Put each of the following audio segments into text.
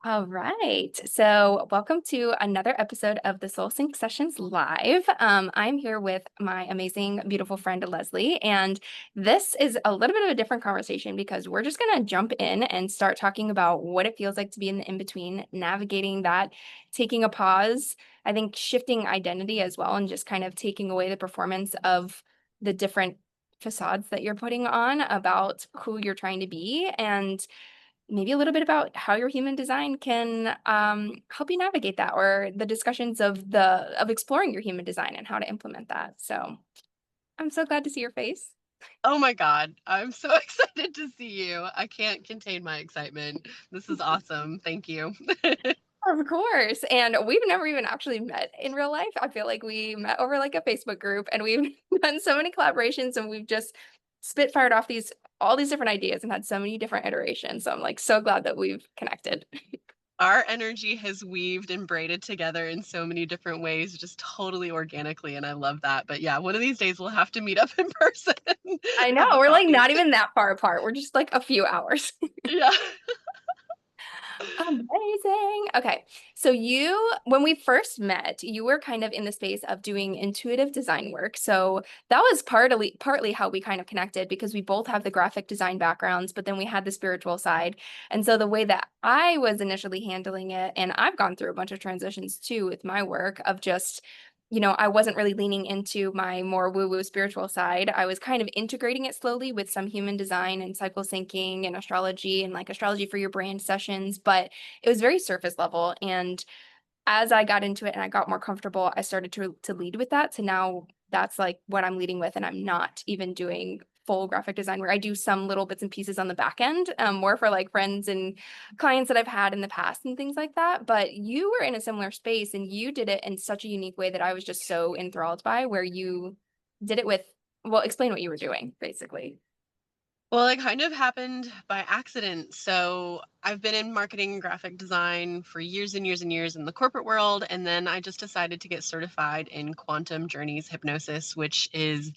All right. So, welcome to another episode of the Soul Sync Sessions Live. I'm here with my amazing, beautiful friend Leslie, and this is a little bit of a different conversation because we're just going to jump in and start talking about what it feels like to be in the in between, navigating that, taking a pause, I think shifting identity as well, and just kind of taking away the performance of the different facades that you're putting on about who you're trying to be and maybe a little bit about how your human design can help you navigate that, or the discussions of exploring your human design and how to implement that. So I'm so glad to see your face. Oh my God, I'm so excited to see you. I can't contain my excitement. This is awesome. Thank you. Of course. And we've never even actually met in real life. I feel like we met over like a Facebook group and we've done so many collaborations and we've just spitfired off these all these different ideas and had so many different iterations. So I'm like so glad that we've connected. Our energy has weaved and braided together in so many different ways, just totally organically. And I love that. But yeah, one of these days we'll have to meet up in person, I know, have a we're like coffee. not even that far apart. We're just like a few hours. Yeah. Amazing. Okay. So when we first met, you were kind of in the space of doing intuitive design work. So that was partly how we kind of connected because we both have the graphic design backgrounds, but then we had the spiritual side. And so the way that I was initially handling it, and I've gone through a bunch of transitions too with my work of just I wasn't really leaning into my more woo-woo spiritual side. I was kind of integrating it slowly with some human design and cycle syncing and astrology and like astrology for your brand sessions, but it was very surface level. And as I got into it and I got more comfortable, I started to lead with that. So now that's like what I'm leading with, and I'm not even doing full graphic design where I do some little bits and pieces on the back end, more for like friends and clients that I've had in the past and things like that. But you were in a similar space and you did it in such a unique way that I was just so enthralled by, where you did it with, well, explain what you were doing, basically. Well, it kind of happened by accident. So I've been in marketing and graphic design for years and years and years in the corporate world. And then I just decided to get certified in quantum journeys hypnosis, which is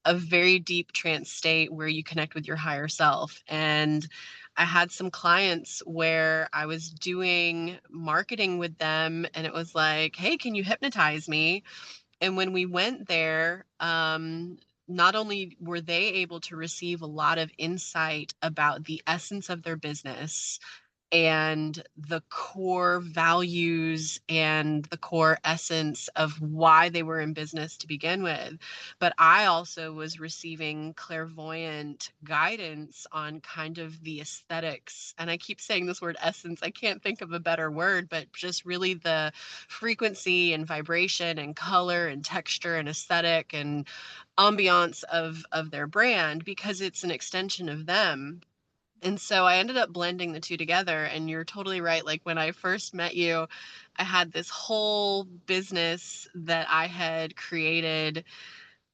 a very deep trance state where you connect with your higher self. And I had some clients where I was doing marketing with them and it was like, hey, can you hypnotize me? And when we went there, not only were they able to receive a lot of insight about the essence of their business and the core values and the core essence of why they were in business to begin with. But I also was receiving clairvoyant guidance on kind of the aesthetics. And I keep saying this word essence, I can't think of a better word, but just really the frequency and vibration and color and texture and aesthetic and ambiance of their brand because it's an extension of them. And so I ended up blending the two together. And you're totally right. Like when I first met you, I had this whole business that I had created.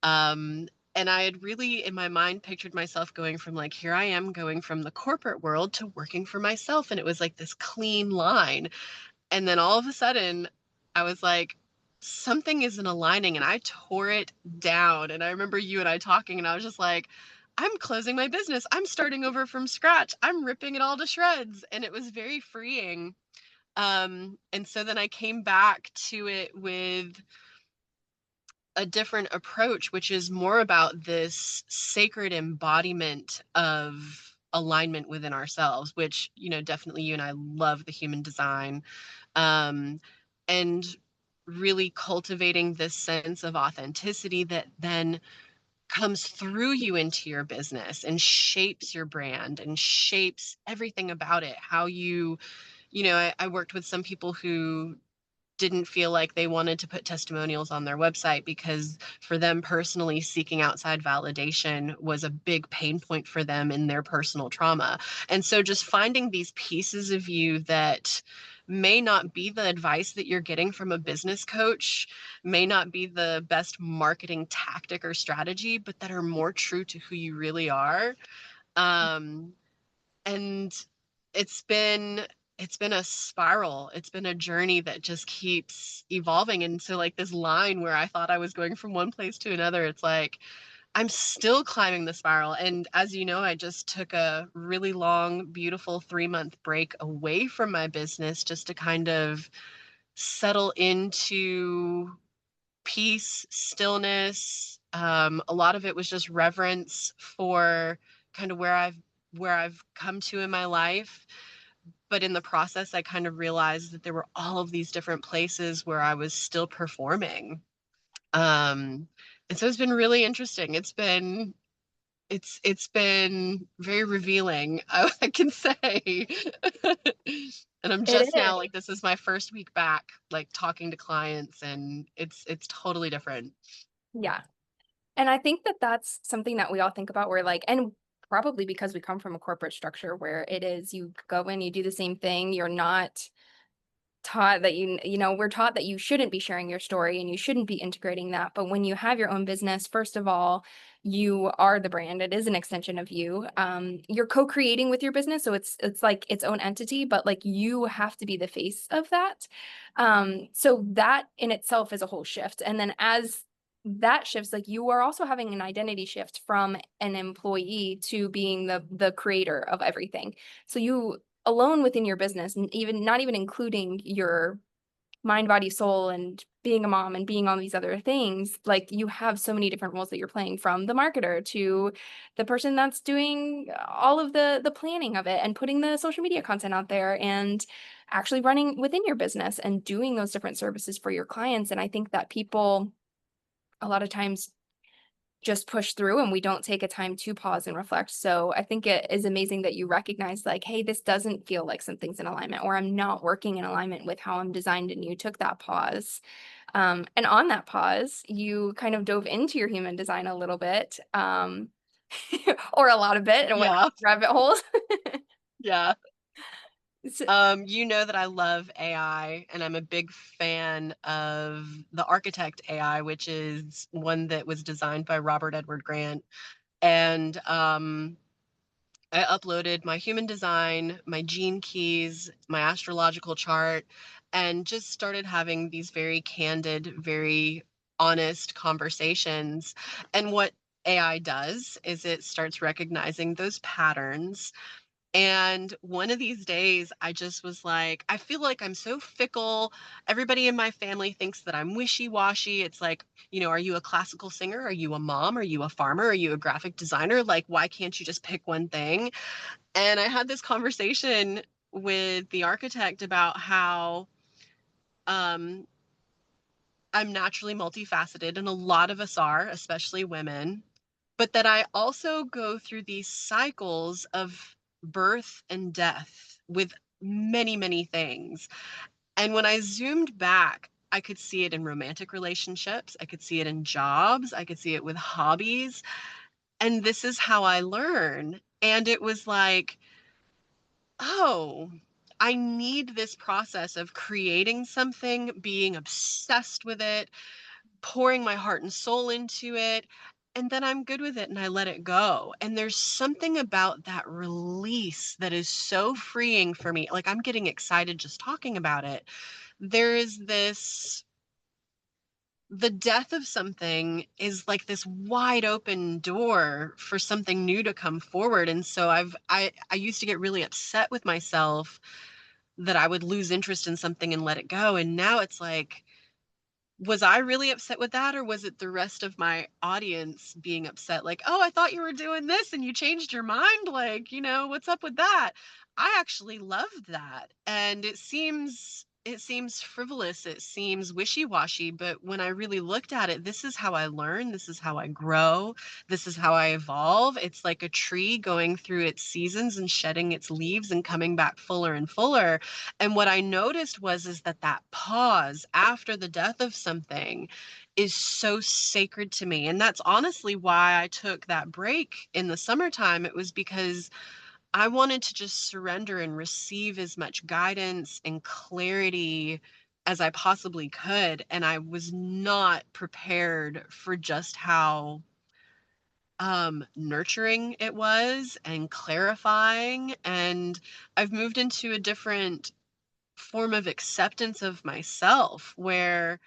And I had really, in my mind, pictured myself going from like, here I am going from the corporate world to working for myself. And it was like this clean line. And then all of a sudden, I was like, something isn't aligning. And I tore it down. And I remember you and I talking, and I was just like, I'm closing my business. I'm starting over from scratch. I'm ripping it all to shreds. And it was very freeing. And so then I came back to it with a different approach, which is more about this sacred embodiment of alignment within ourselves, which, definitely you and I love the human design. Um, and really cultivating this sense of authenticity that then comes through you into your business and shapes your brand and shapes everything about it. How I worked with some people who didn't feel like they wanted to put testimonials on their website because for them personally, seeking outside validation was a big pain point for them in their personal trauma. And so just finding these pieces of you that may not be the advice that you're getting from a business coach, may not be the best marketing tactic or strategy, but that are more true to who you really are. Um, and it's been it's been a spiral. It's been a journey that just keeps evolving. And so like this line where I thought I was going from one place to another, it's like I'm still climbing the spiral. And as you know, I just took a really long, beautiful 3-month break away from my business just to kind of settle into peace, stillness. A lot of it was just reverence for kind of where I've come to in my life. But in the process, I kind of realized that there were all of these different places where I was still performing. Um, and so it's been really interesting. It's been very revealing, I can say. And I'm It just is. now like this is my first week back, like talking to clients, and it's totally different. Yeah. And I think that that's something that we all think about. Where like, and probably because we come from a corporate structure where it is you go in, you do the same thing. You're not taught that we're taught that you shouldn't be sharing your story and you shouldn't be integrating that. But when you have your own business, first of all, you are the brand. It is an extension of you. You're co-creating with your business, so it's like its own entity, but like you have to be the face of that. So that in itself is a whole shift. And then as that shifts, like you are also having an identity shift from an employee to being the creator of everything. So you alone within your business, and even not even including your mind, body, soul, and being a mom and being all these other things, like you have so many different roles that you're playing, from the marketer to the person that's doing all of the planning of it and putting the social media content out there and actually running within your business and doing those different services for your clients. And I think that people a lot of times just push through and we don't take a time to pause and reflect. So I think it is amazing that you recognize like, hey, this doesn't feel like something's in alignment, or I'm not working in alignment with how I'm designed, and you took that pause. And on that pause, you kind of dove into your human design a little bit, or a lot of it, and went Yeah, rabbit holes. yeah. So, You know that I love AI, and I'm a big fan of the Architect AI, which is one that was designed by Robert Edward Grant. And I uploaded my human design, my gene keys, my astrological chart, and just started having these very candid, very honest conversations. And what AI does is it starts recognizing those patterns. And one of these days, I just was like, I feel like I'm so fickle. Everybody in my family thinks that I'm wishy washy. It's like, are you a classical singer? Are you a mom? Are you a farmer? Are you a graphic designer? Like, why can't you just pick one thing? And I had this conversation with the architect about how um, I'm naturally multifaceted, and a lot of us are, especially women, but that I also go through these cycles of birth and death with many, many things. And when I zoomed back, I could see it in romantic relationships, I could see it in jobs, I could see it with hobbies. And this is how I learn. And it was like, oh, I need this process of creating something, being obsessed with it, pouring my heart and soul into it, and then I'm good with it and I let it go. And there's something about that release that is so freeing for me. Like, I'm getting excited just talking about it. There is this The death of something is like this wide open door for something new to come forward. And so I used to get really upset with myself that I would lose interest in something and let it go. And now it's like, was I really upset with that, or was it the rest of my audience being upset? Like, oh, I thought you were doing this and you changed your mind. Like, what's up with that? I actually loved that. And it seems frivolous, it seems wishy-washy, but when I really looked at it, this is how I learn, this is how I grow, this is how I evolve. It's like a tree going through its seasons and shedding its leaves and coming back fuller and fuller. And what I noticed is that pause after the death of something is so sacred to me. And that's honestly why I took that break in the summertime. It was because I wanted to just surrender and receive as much guidance and clarity as I possibly could. And I was not prepared for just how nurturing it was and clarifying. And I've moved into a different form of acceptance of myself where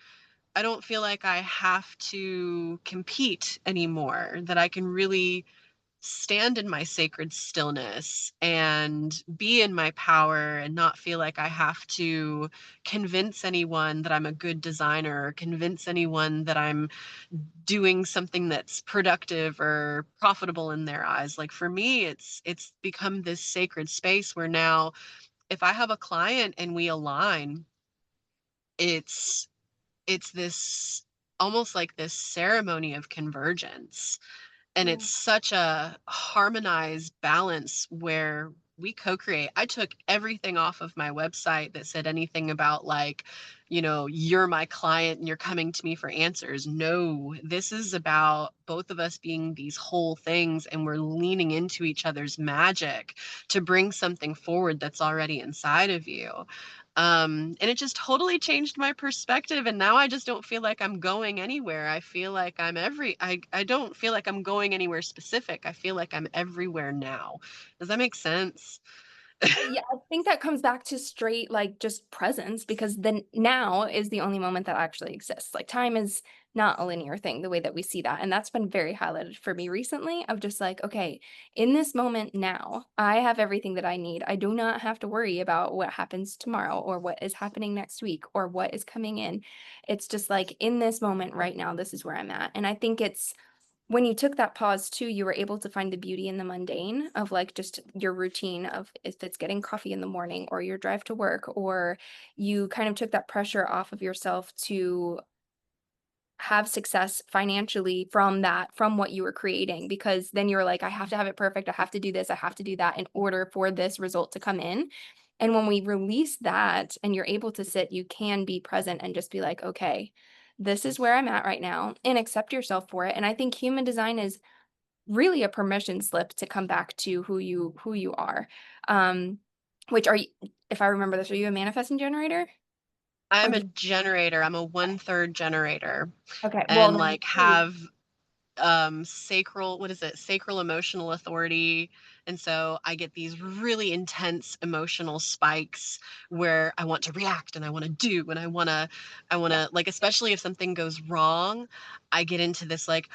don't feel like I have to compete anymore, that I can really stand in my sacred stillness and be in my power and not feel like I have to convince anyone that I'm a good designer, or convince anyone that I'm doing something that's productive or profitable in their eyes. Like for me, it's become this sacred space where now if I have a client and we align, it's it's this almost like this ceremony of convergence, and it's Yeah. such a harmonized balance where we co-create. I took everything off of my website that said anything about like, you're my client and you're coming to me for answers. No, this is about both of us being these whole things, and we're leaning into each other's magic to bring something forward that's already inside of you. And it just totally changed my perspective, and now I just don't feel like I'm going anywhere. I feel like I don't feel like I'm going anywhere specific. I feel like I'm everywhere now. Does that make sense? Yeah, I think that comes back to straight like just presence, because then now is the only moment that actually exists. Like time is not a linear thing the way that we see that. And that's been very highlighted for me recently of just like, okay, in this moment now, I have everything that I need. I do not have to worry about what happens tomorrow or what is happening next week or what is coming in. It's just like in this moment right now, this is where I'm at. And I think it's when you took that pause too, you were able to find the beauty in the mundane of like just your routine of if it's getting coffee in the morning or your drive to work, or you kind of took that pressure off of yourself to have success financially from that, from what you were creating, because then you're like, I have to have it perfect. I have to do this. I have to do that in order for this result to come in. And when we release that and you're able to sit, you can be present and just be like, okay, this is where I'm at right now and accept yourself for it. And I think human design is really a permission slip to come back to who you are. Um, which are you, if I remember this, are you a manifesting generator? Or I'm a do generator. I'm a one-third generator, okay, well and then like have sacral, what is it, sacral emotional authority. And so I get these really intense emotional spikes where I want to react and I want to do and I want yeah, to like, especially if something goes wrong, I get into this like,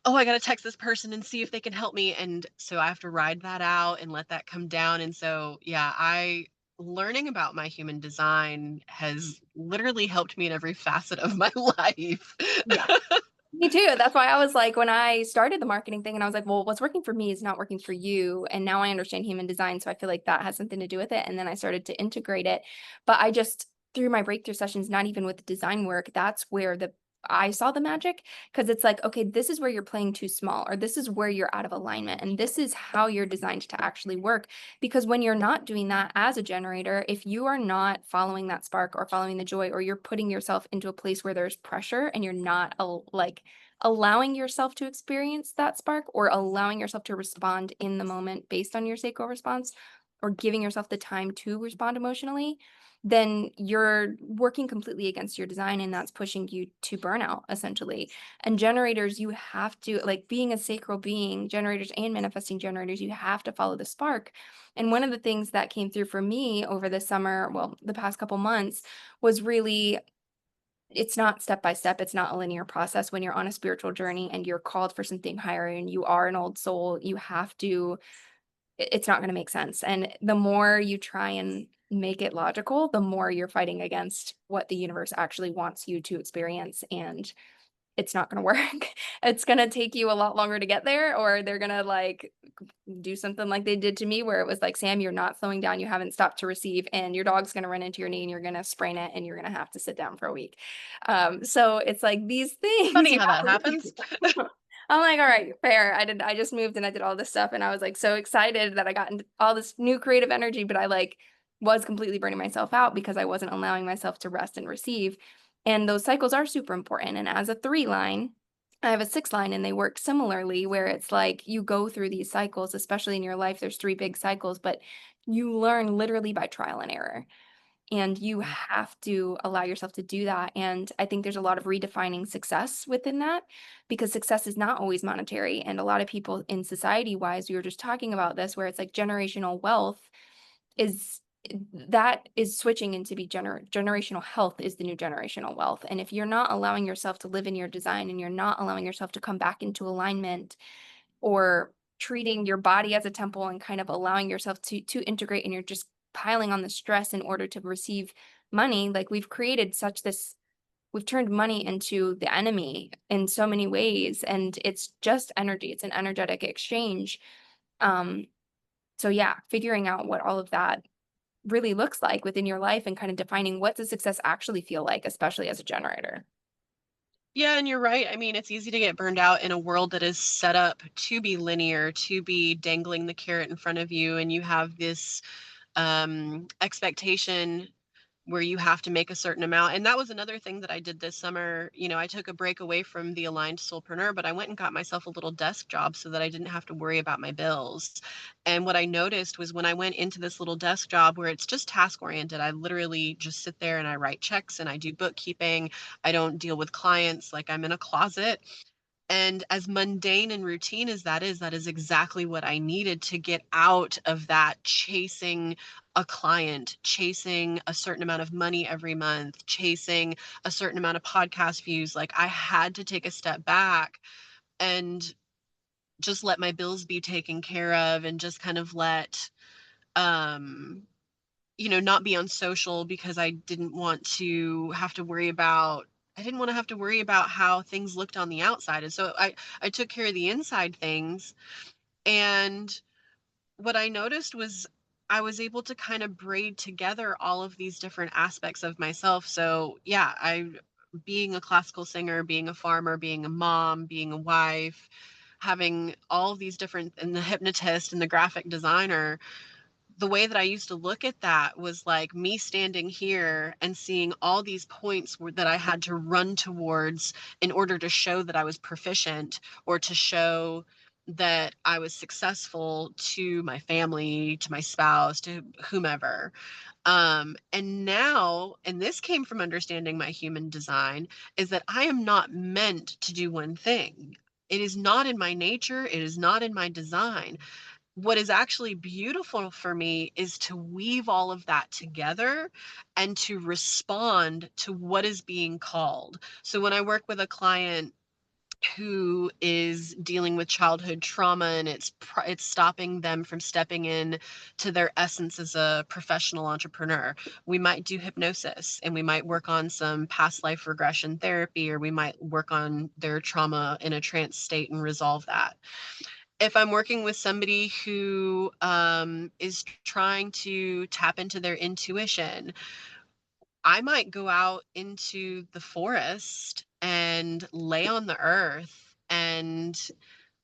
oh, I got to text this person and see if they can help me. And so I have to ride that out and let that come down. And so yeah, I learning about my human design has literally helped me in every facet of my life. yeah. Me too. That's why I was like, when I started the marketing thing, and I was like, well, what's working for me is not working for you. And now I understand human design. So I feel like that has something to do with it. And then I started to integrate it. But I just, through my breakthrough sessions, not even with the design work, that's where I saw the magic, because it's like, okay, this is where you're playing too small, or this is where you're out of alignment. And this is how you're designed to actually work. Because when you're not doing that as a generator, if you are not following that spark or following the joy, or you're putting yourself into a place where there's pressure and you're not like allowing yourself to experience that spark or allowing yourself to respond in the moment based on your sacral response, or giving yourself the time to respond emotionally, then you're working completely against your design, and that's pushing you to burnout essentially. And generators, you have to, like being a sacral being, generators and manifesting generators, you have to follow the spark. And one of the things that came through for me over the summer, well, the past couple months, was really, it's not step by step. It's not a linear process. When you're on a spiritual journey and you're called for something higher and you are an old soul, you have to, it's not going to make sense. And the more you try and make it logical, the more you're fighting against what the universe actually wants you to experience. And it's not going to work. It's going to take you a lot longer to get there, or they're going to like do something like they did to me, where it was like, Sam, you're not slowing down. You haven't stopped to receive, and your dog's going to run into your knee and you're going to sprain it and you're going to have to sit down for a week. So it's like these things Funny you how that have happens. to I'm like, all right, fair. I just moved and I did all this stuff, and I was like so excited that I got into all this new creative energy, but I like was completely burning myself out because I wasn't allowing myself to rest and receive. And those cycles are super important. And as a 3 line, I have a 6 line, and they work similarly, where it's like you go through these cycles, especially in your life. There's 3 big cycles, but you learn literally by trial and error. And you have to allow yourself to do that. And I think there's a lot of redefining success within that, because success is not always monetary. And a lot of people in society wise, we were just talking about this, where it's like generational wealth is that is switching into be generational health is the new generational wealth. And if you're not allowing yourself to live in your design and you're not allowing yourself to come back into alignment or treating your body as a temple and kind of allowing yourself to integrate and you're just piling on the stress in order to receive money, like we've turned money into the enemy in so many ways, and it's just energy. It's an energetic exchange. Um, so yeah, figuring out what all of that really looks like within your life and kind of defining what does success actually feel like, especially as a generator. Yeah, and you're right. I mean, it's easy to get burned out in a world that is set up to be linear, to be dangling the carrot in front of you, and you have this expectation where you have to make a certain amount. And that was another thing that I did this summer. You know, I took a break away from the aligned soulpreneur, but I went and got myself a little desk job so that I didn't have to worry about my bills. And what I noticed was when I went into this little desk job where it's just task oriented, I literally just sit there and I write checks and I do bookkeeping. I don't deal with clients, like I'm in a closet. And as mundane and routine as that is exactly what I needed to get out of that chasing a client, chasing a certain amount of money every month, chasing a certain amount of podcast views. Like I had to take a step back and just let my bills be taken care of and just kind of let um not be on social because I didn't want to have to worry about how things looked on the outside. And so I took care of the inside things. And what I noticed was I was able to kind of braid together all of these different aspects of myself. So yeah, being a classical singer, being a farmer, being a mom, being a wife, having all of these different, and the hypnotist and the graphic designer, the way that I used to look at that was like me standing here and seeing all these points that I had to run towards in order to show that I was proficient or to show that I was successful to my family, to my spouse, to whomever. And now, and this came from understanding my human design, is that I am not meant to do one thing. It is not in my nature. It is not in my design. What is actually beautiful for me is to weave all of that together and to respond to what is being called. So when I work with a client who is dealing with childhood trauma and it's stopping them from stepping in to their essence as a professional entrepreneur, we might do hypnosis and we might work on some past life regression therapy, or we might work on their trauma in a trance state and resolve that. If I'm working with somebody who is trying to tap into their intuition, I might go out into the forest and lay on the earth and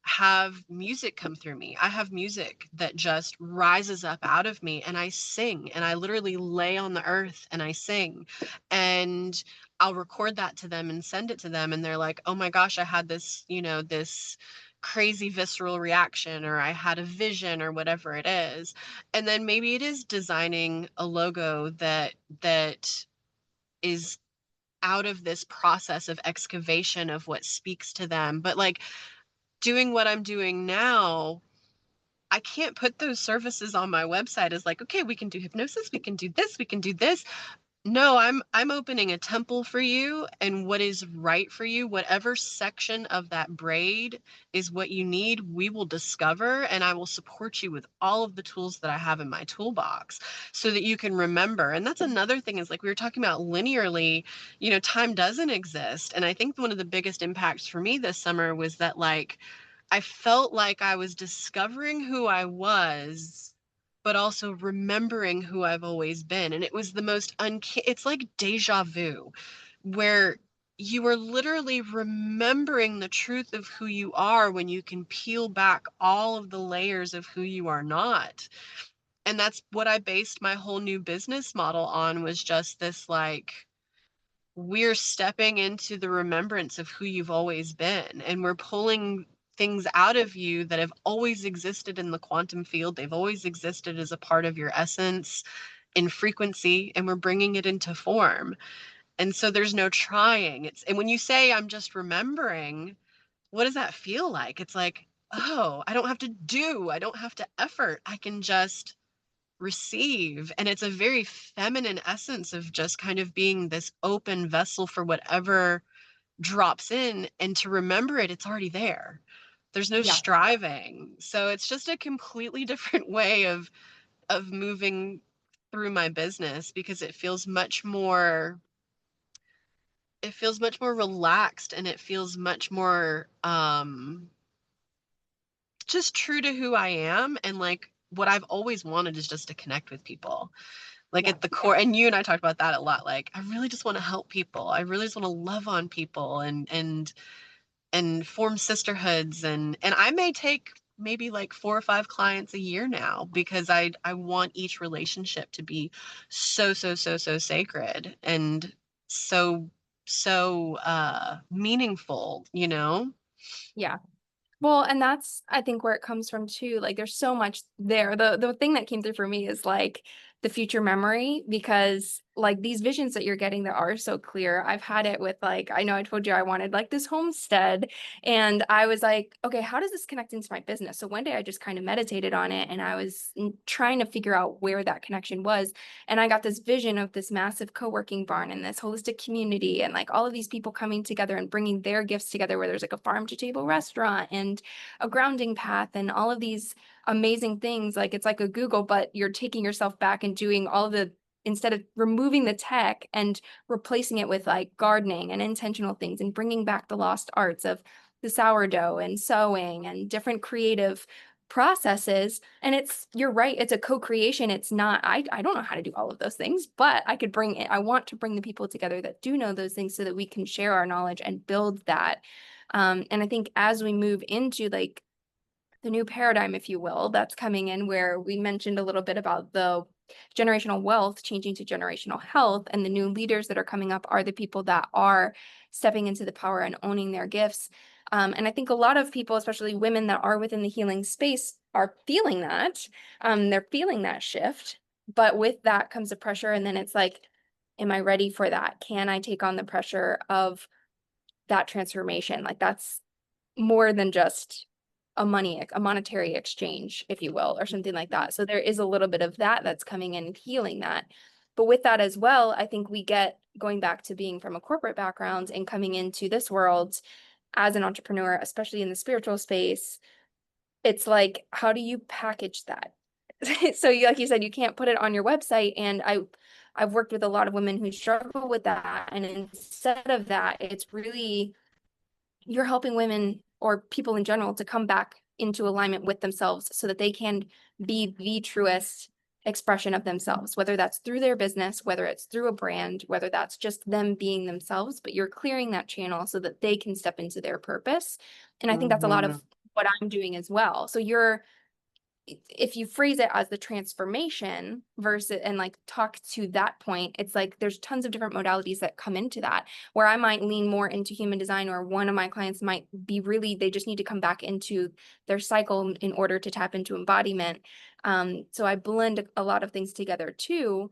have music come through me. I have music that just rises up out of me and I sing, and I literally lay on the earth and I sing. And I'll record that to them and send it to them, and they're like, "Oh my gosh, I had this, this crazy visceral reaction, or I had a vision," or whatever it is. And then maybe it is designing a logo that is out of this process of excavation of what speaks to them. But like doing what I'm doing now, I can't put those services on my website as like, okay, we can do hypnosis, we can do this, we can do this. No, I'm opening a temple for you, and what is right for you, whatever section of that braid is what you need, we will discover, and I will support you with all of the tools that I have in my toolbox so that you can remember. And that's another thing, is like we were talking about linearly, time doesn't exist. And I think one of the biggest impacts for me this summer was that like I felt like I was discovering who I was, but also remembering who I've always been. And it was the most it's like deja vu, where you are literally remembering the truth of who you are when you can peel back all of the layers of who you are not. And that's what I based my whole new business model on, was just this like, we're stepping into the remembrance of who you've always been, and we're pulling things out of you that have always existed in the quantum field. They've always existed as a part of your essence in frequency, and we're bringing it into form. And so there's no trying. And when you say I'm just remembering, what does that feel like? It's like, oh, I don't have to effort. I can just receive. And it's a very feminine essence of just kind of being this open vessel for whatever drops in, and to remember it's already there. There's no Yeah. striving. So it's just a completely different way of moving through my business, because it feels much more relaxed, and it feels much more just true to who I am. And like what I've always wanted is just to connect with people. Like Yeah. at the core, and you and I talked about that a lot. Like I really just want to help people. I really just want to love on people, and form sisterhoods, and I may take maybe like 4 or 5 clients a year now, because I want each relationship to be so sacred, and so meaningful, you know? Yeah. Well, and that's I think where it comes from too. Like there's so much there. The thing that came through for me is like the future memory, because like these visions that you're getting that are so clear. I've had it with like I know I told you I wanted like this homestead, and I was like, okay, how does this connect into my business? So one day I just kind of meditated on it, and I was trying to figure out where that connection was, and I got this vision of this massive co-working barn and this holistic community, and like all of these people coming together and bringing their gifts together, where there's like a farm to table restaurant and a grounding path and all of these amazing things. Like it's like a Google, but you're taking yourself back and doing all of the, instead of removing the tech and replacing it with like gardening and intentional things and bringing back the lost arts of the sourdough and sewing and different creative processes. And it's, you're right, it's a co-creation. It's not, I don't know how to do all of those things, but I could bring it, I want to bring the people together that do know those things so that we can share our knowledge and build that. And I think as we move into like the new paradigm, if you will, that's coming in, where we mentioned a little bit about the generational wealth changing to generational health, and the new leaders that are coming up are the people that are stepping into the power and owning their gifts. And I think a lot of people, especially women that are within the healing space, are feeling that. They're feeling that shift. But with that comes the pressure. And then it's like, am I ready for that? Can I take on the pressure of that transformation? Like that's more than just a monetary exchange, if you will, or something like that. So there is a little bit of that that's coming in and healing that. But with that as well, I think we get going back to being from a corporate background and coming into this world as an entrepreneur, especially in the spiritual space. It's like, how do you package that? So like you said, you can't put it on your website. And I've worked with a lot of women who struggle with that. And instead of that, it's really you're helping women or people in general to come back into alignment with themselves so that they can be the truest expression of themselves, whether that's through their business, whether it's through a brand, whether that's just them being themselves, but you're clearing that channel so that they can step into their purpose. And I think that's a lot Mhm. of what I'm doing as well. So you're if you phrase it as the transformation versus and like talk to that point, it's like there's tons of different modalities that come into that, where I might lean more into human design, or one of my clients might be really they just need to come back into their cycle in order to tap into embodiment. So I blend a lot of things together too.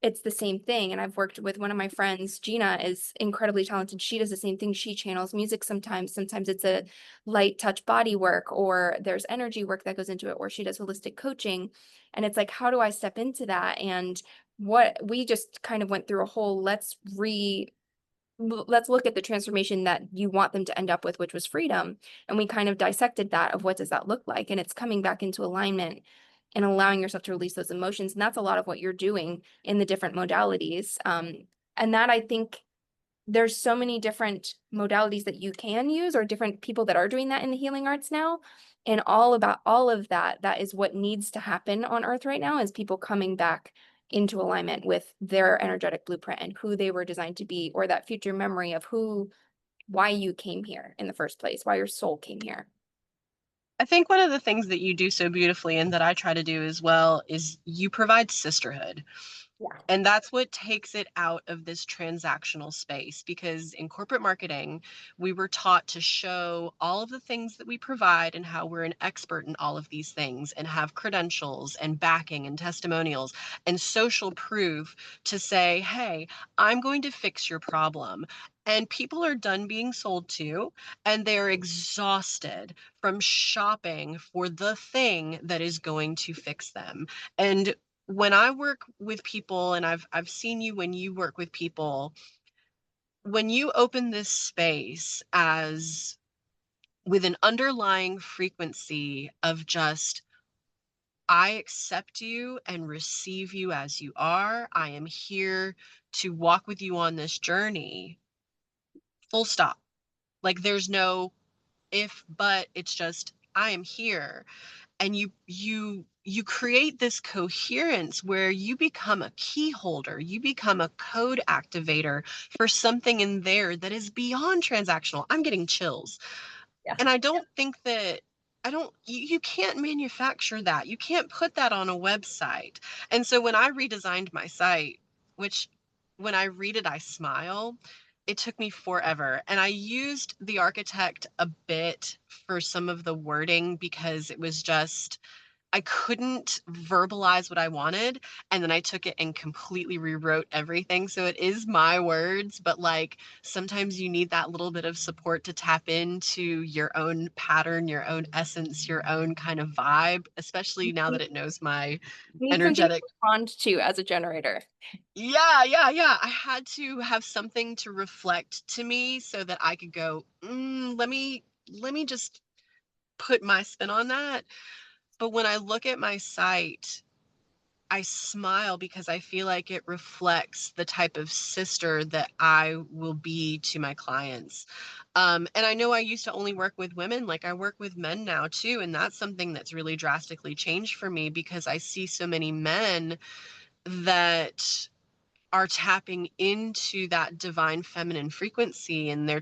It's the same thing. And I've worked with one of my friends, Gina is incredibly talented. She does the same thing. She channels music sometimes. Sometimes it's a light touch body work, or there's energy work that goes into it, or she does holistic coaching. And it's like, how do I step into that? And what we just kind of went through a whole let's look at the transformation that you want them to end up with, which was freedom. And we kind of dissected that of what does that look like? And it's coming back into alignment and allowing yourself to release those emotions. And that's a lot of what you're doing in the different modalities. And that I think there's so many different modalities that you can use, or different people that are doing that in the healing arts now. And all about all of that, that is what needs to happen on earth right now, is people coming back into alignment with their energetic blueprint and who they were designed to be, or that future memory of why you came here in the first place, why your soul came here. I think one of the things that you do so beautifully, and that I try to do as well, is you provide sisterhood. Yeah. And that's what takes it out of this transactional space, because in corporate marketing, we were taught to show all of the things that we provide and how we're an expert in all of these things, and have credentials and backing and testimonials and social proof to say, hey, I'm going to fix your problem. And people are done being sold to, and they're exhausted from shopping for the thing that is going to fix them. And when I work with people, and I've seen you when you work with people, when you open this space as with an underlying frequency of just, I accept you and receive you as you are. I am here to walk with you on this journey. Full stop. Like there's no if, but, it's just, I am here. And you create this coherence where you become a key holder, you become a code activator for something in there that is beyond transactional. I'm getting chills. Yeah. And I don't think that I don't you can't manufacture that. You can't put that on a website. And so when I redesigned my site, which when I read it I smile, it took me forever. And I used the architect a bit for some of the wording because it was just I couldn't verbalize what I wanted, and then I took it and completely rewrote everything. So it is my words, but like sometimes you need that little bit of support to tap into your own pattern, your own essence, your own kind of vibe, especially now that it knows my You need something to energetic. respond to as a generator. Yeah, yeah, yeah. I had to have something to reflect to me so that I could go, let me just put my spin on that. But when I look at my site, I smile because I feel like it reflects the type of sister that I will be to my clients. And I know I used to only work with women, like I work with men now too. And that's something that's really drastically changed for me because I see so many men that are tapping into that divine feminine frequency, and they're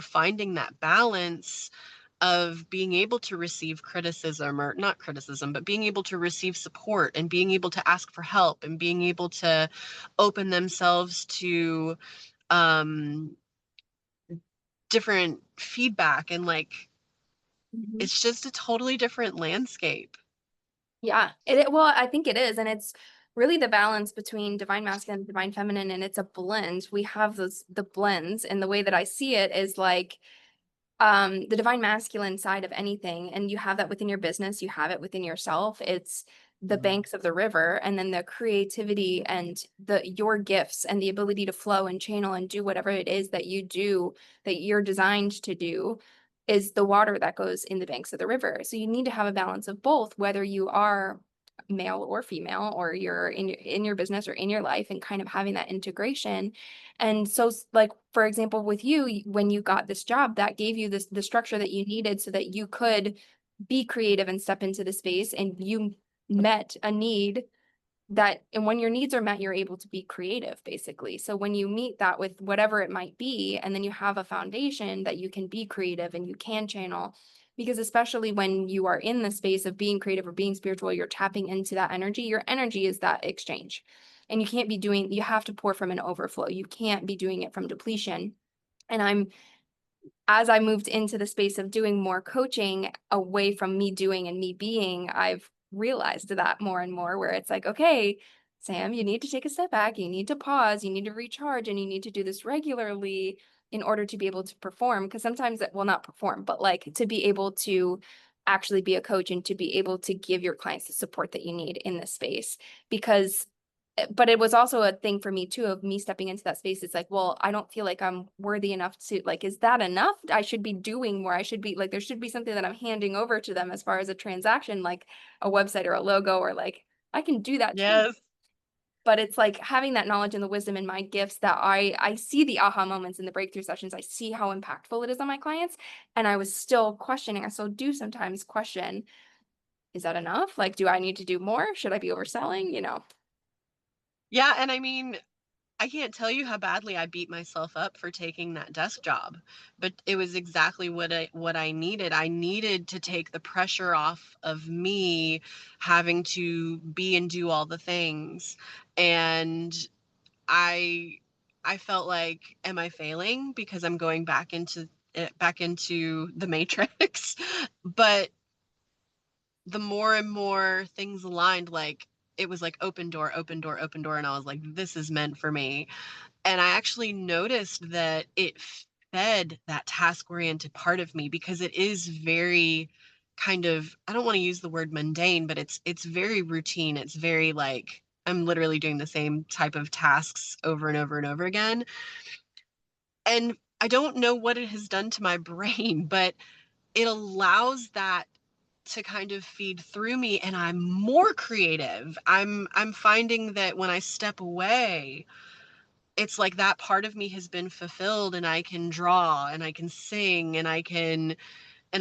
finding that balance of being able to receive criticism, or not criticism, but being able to receive support and being able to ask for help and being able to open themselves to um different feedback, and like Mhm. it's just a totally different landscape. Yeah, well, I think it is, and it's really the balance between divine masculine and divine feminine, and it's a blend. We have the blends, and the way that I see it is like the divine masculine side of anything, and you have that within your business, you have it within yourself. It's the banks of the river, and then the creativity and the your gifts and the ability to flow and channel and do whatever it is that you do that you're designed to do is the water that goes in the banks of the river. So you need to have a balance of both, whether you are male or female, or you're in your business or in your life, and kind of having that integration. And so, like, for example, with you, when you got this job, that gave you the structure that you needed so that you could be creative and step into the space, and you met a need that, and when your needs are met, you're able to be creative, basically. So when you meet that with whatever it might be, and then you have a foundation that you can be creative and you can channel, because especially when you are in the space of being creative or being spiritual, you're tapping into that energy. Your energy is that exchange. And you have to pour from an overflow. You can't be doing it from depletion. And as I moved into the space of doing more coaching away from me doing and me being, I've realized that more and more, where it's like, okay, Sam, you need to take a step back, you need to pause, you need to recharge, and you need to do this regularly in order to be able to perform. Because sometimes well, not perform, but like to be able to actually be a coach and to be able to give your clients the support that you need in this space. Because but it was also a thing for me too, of me stepping into that space. It's like, well, I don't feel like I'm worthy enough to, like, is that enough? I should be doing more. I should be like, there should be something that I'm handing over to them as far as a transaction, like a website or a logo, or like I can do that too. Yes. But it's like having that knowledge and the wisdom in my gifts that I see the aha moments in the breakthrough sessions. I see how impactful it is on my clients. And I was still questioning. I still do sometimes question, is that enough? Like, do I need to do more? Should I be overselling? Yeah, and I mean, I can't tell you how badly I beat myself up for taking that desk job, but it was exactly what I needed. I needed to take the pressure off of me having to be and do all the things. And I I felt like, am I failing because I'm going back into the matrix? But the more and more things aligned, like it was like open door, open door, open door, and I was like, this is meant for me. And I actually noticed that it fed that task oriented part of me because it is very kind of, I don't want to use the word mundane, but it's very routine. It's very like I'm literally doing the same type of tasks over and over and over again. And I don't know what it has done to my brain, but it allows that to kind of feed through me, and I'm more creative. I'm finding that when I step away, it's like that part of me has been fulfilled, and I can draw and I can sing and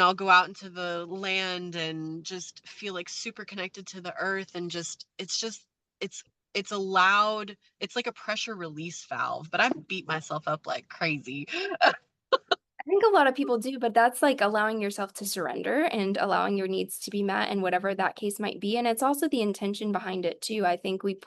I'll go out into the land and just feel like super connected to the earth, and it's it's allowed, it's like a pressure release valve, but I beat myself up like crazy. I think a lot of people do, but that's like allowing yourself to surrender and allowing your needs to be met and whatever that case might be. And it's also the intention behind it too. I think we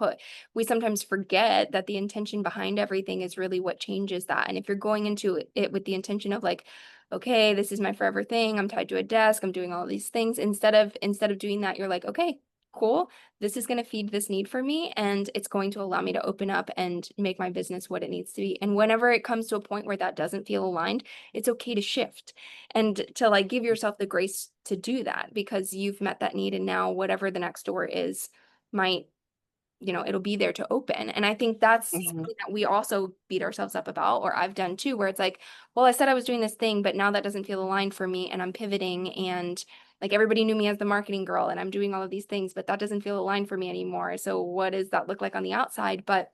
sometimes forget that the intention behind everything is really what changes that. And if you're going into it with the intention of like, okay, this is my forever thing, I'm tied to a desk, I'm doing all these things, instead of doing that, you're like, okay, cool, this is going to feed this need for me and it's going to allow me to open up and make my business what it needs to be. And whenever it comes to a point where that doesn't feel aligned, it's okay to shift and to like give yourself the grace to do that because you've met that need and now whatever the next door is might, it'll be there to open. And I think that's Mhm. something that we also beat ourselves up about, or I've done too, where it's like, well, I said I was doing this thing, but now that doesn't feel aligned for me and I'm pivoting and like everybody knew me as the marketing girl and I'm doing all of these things, but that doesn't feel aligned for me anymore. So what does that look like on the outside? But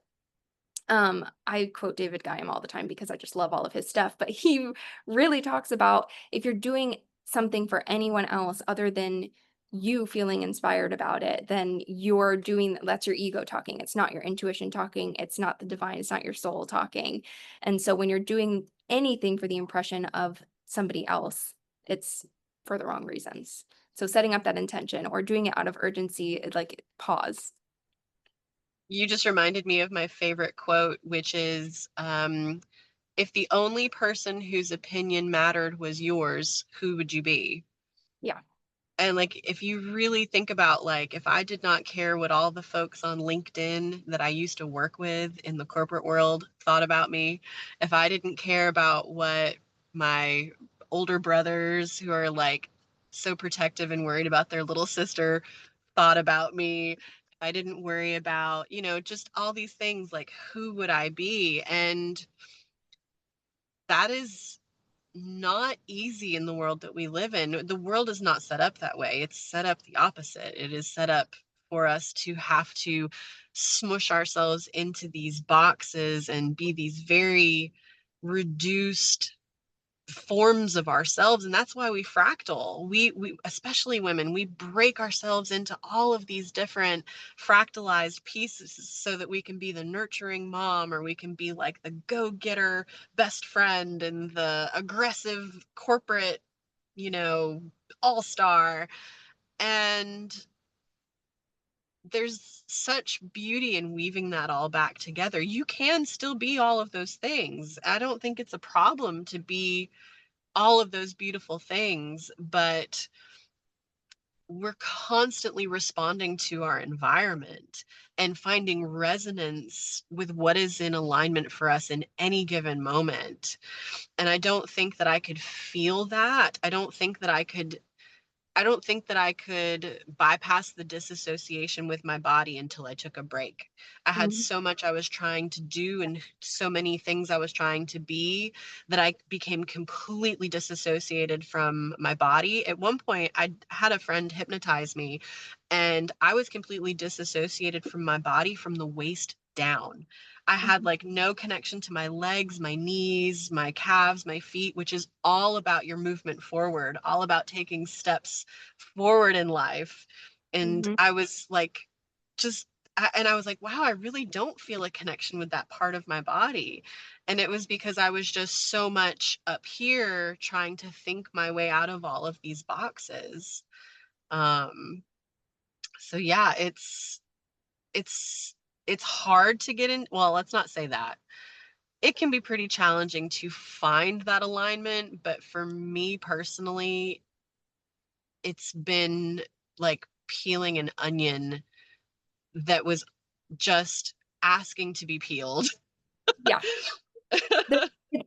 I quote David Guiam all the time because I just love all of his stuff, but he really talks about if you're doing something for anyone else other than you feeling inspired about it, then that's your ego talking. It's not your intuition talking. It's not the divine. It's not your soul talking. And so when you're doing anything for the impression of somebody else, it's for the wrong reasons. So setting up that intention or doing it out of urgency, like pause. You just reminded me of my favorite quote, which is, if the only person whose opinion mattered was yours, who would you be? Yeah. And like, if you really think about, like, if I did not care what all the folks on LinkedIn that I used to work with in the corporate world thought about me, if I didn't care about what my older brothers who are like so protective and worried about their little sister thought about me, if I didn't worry about, just all these things, like, who would I be? And that is not easy in the world that we live in. The world is not set up that way. It's set up the opposite. It is set up for us to have to smush ourselves into these boxes and be these very reduced forms of ourselves, and that's why we fractal. We especially women, we break ourselves into all of these different fractalized pieces so that we can be the nurturing mom, or we can be like the go-getter best friend and the aggressive corporate, you know all-star. And there's such beauty in weaving that all back together. You can still be all of those things. I don't think it's a problem to be all of those beautiful things, but we're constantly responding to our environment and finding resonance with what is in alignment for us in any given moment. And I don't think that I could feel that. I don't think that I could bypass the disassociation with my body until I took a break. I had Mhm. so much I was trying to do and so many things I was trying to be that I became completely disassociated from my body. At one point, I had a friend hypnotize me, and I was completely disassociated from my body from the waist down. I had like no connection to my legs, my knees, my calves, my feet, which is all about your movement forward, all about taking steps forward in life. And Mhm. I was like, just, and I was like, wow, I really don't feel a connection with that part of my body. And it was because I was just so much up here trying to think my way out of all of these boxes. Um, so yeah, it's it's hard to get in. Well, let's not say that. It can be pretty challenging to find that alignment, but for me personally, it's been like peeling an onion that was just asking to be peeled. Yeah.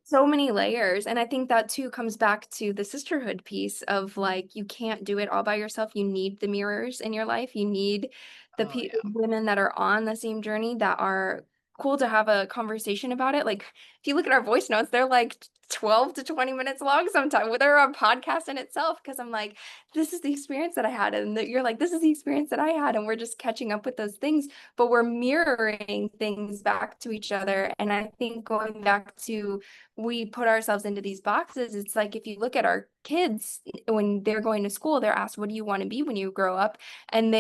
so many layers. And I think that too comes back to the sisterhood piece of like, you can't do it all by yourself. You need the mirrors in your life. You need the Oh yeah. women that are on the same journey that are cool to have a conversation about it. Like, if you look at our voice notes, they're like 12 to 20 minutes long sometimes, whether a podcast in itself, because I'm like, this is the experience that I had. And you're like, this is the experience that I had. And we're just catching up with those things, but we're mirroring things back to each other. And I think going back to, we put ourselves into these boxes. It's like if you look at our kids when they're going to school, they're asked, what do you want to be when you grow up? And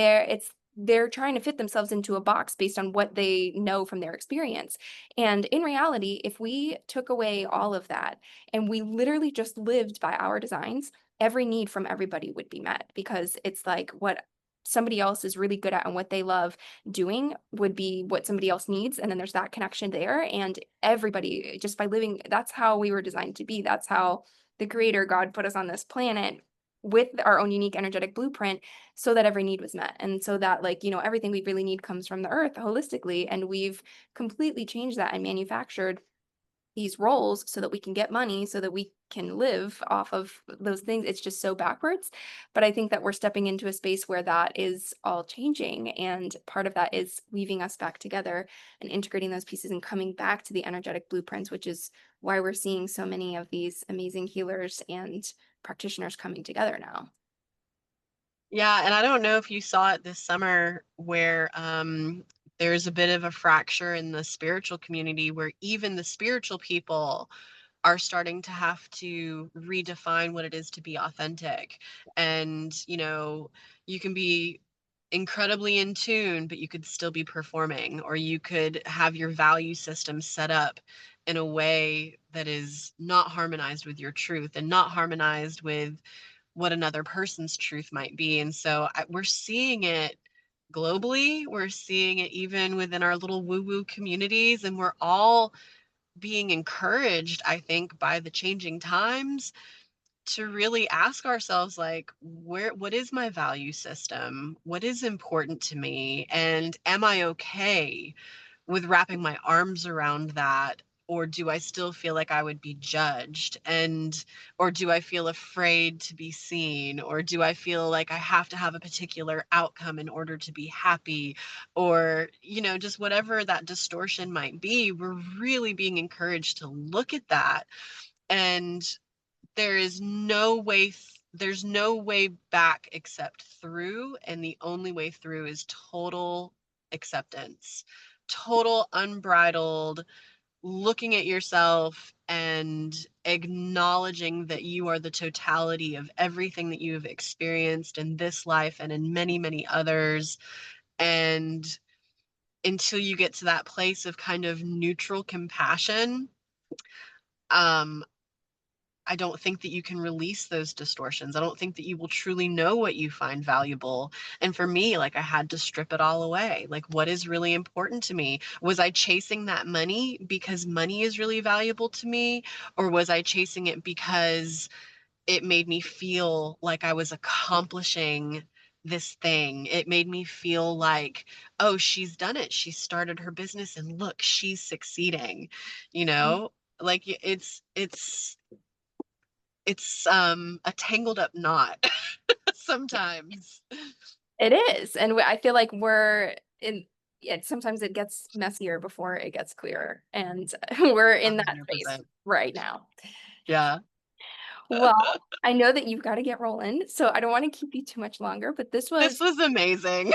they're trying to fit themselves into a box based on what they know from their experience. And in reality, if we took away all of that and we literally just lived by our designs, every need from everybody would be met, because it's like what somebody else is really good at and what they love doing would be what somebody else needs. And then there's that connection there. And everybody, just by living, that's how we were designed to be. That's how the creator God put us on this planet with our own unique energetic blueprint, so that every need was met. And so that, like, everything we really need comes from the earth holistically. And we've completely changed that and manufactured these roles so that we can get money, so that we can live off of those things. It's just so backwards. But I think that we're stepping into a space where that is all changing. And part of that is weaving us back together and integrating those pieces and coming back to the energetic blueprints, which is why we're seeing so many of these amazing healers and practitioners coming together now. Yeah, and I don't know if you saw it this summer where there's a bit of a fracture in the spiritual community where even the spiritual people are starting to have to redefine what it is to be authentic. And, you can be incredibly in tune, but you could still be performing, or you could have your value system set up in a way that is not harmonized with your truth and not harmonized with what another person's truth might be. And so we're seeing it globally. We're seeing it even within our little woo woo communities. And we're all being encouraged, I think, by the changing times to really ask ourselves, like, what is my value system? What is important to me? And am I okay with wrapping my arms around that? Or do I still feel like I would be judged? Or do I feel afraid to be seen? Or do I feel like I have to have a particular outcome in order to be happy? Or, just whatever that distortion might be, we're really being encouraged to look at that. And there's no way back except through, and the only way through is total acceptance, total unbridled looking at yourself and acknowledging that you are the totality of everything that you have experienced in this life and in many, many others. And until you get to that place of kind of neutral compassion, um, I don't think that you can release those distortions. I don't think that you will truly know what you find valuable. And for me, like, I had to strip it all away. Like, what is really important to me? Was I chasing that money because money is really valuable to me? Or was I chasing it because it made me feel like I was accomplishing this thing? It made me feel like, oh, she's done it. She started her business and look, she's succeeding, you know? Like, it's a tangled up knot sometimes. It is. And I feel like we're in it. Sometimes it gets messier before it gets clearer. And we're in that space 100%. right now. Yeah. Well, I know that you've got to get rolling, so I don't want to keep you too much longer, but this This was, was amazing.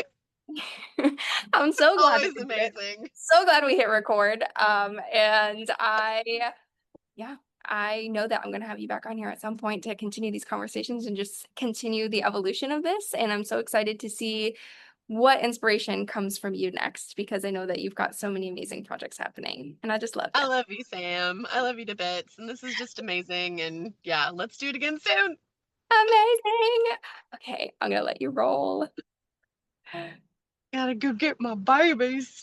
I'm so glad that Always we did it. amazing. So glad we hit record. And yeah, I know that I'm going to have you back on here at some point to continue these conversations and just continue the evolution of this. And I'm so excited to see what inspiration comes from you next, because I know that you've got so many amazing projects happening. And I just love I you. love you, Sam. I love you to bits. And this is just amazing. And yeah, let's do it again soon. Amazing. Okay, I'm going to let you roll. Gotta go get my babies.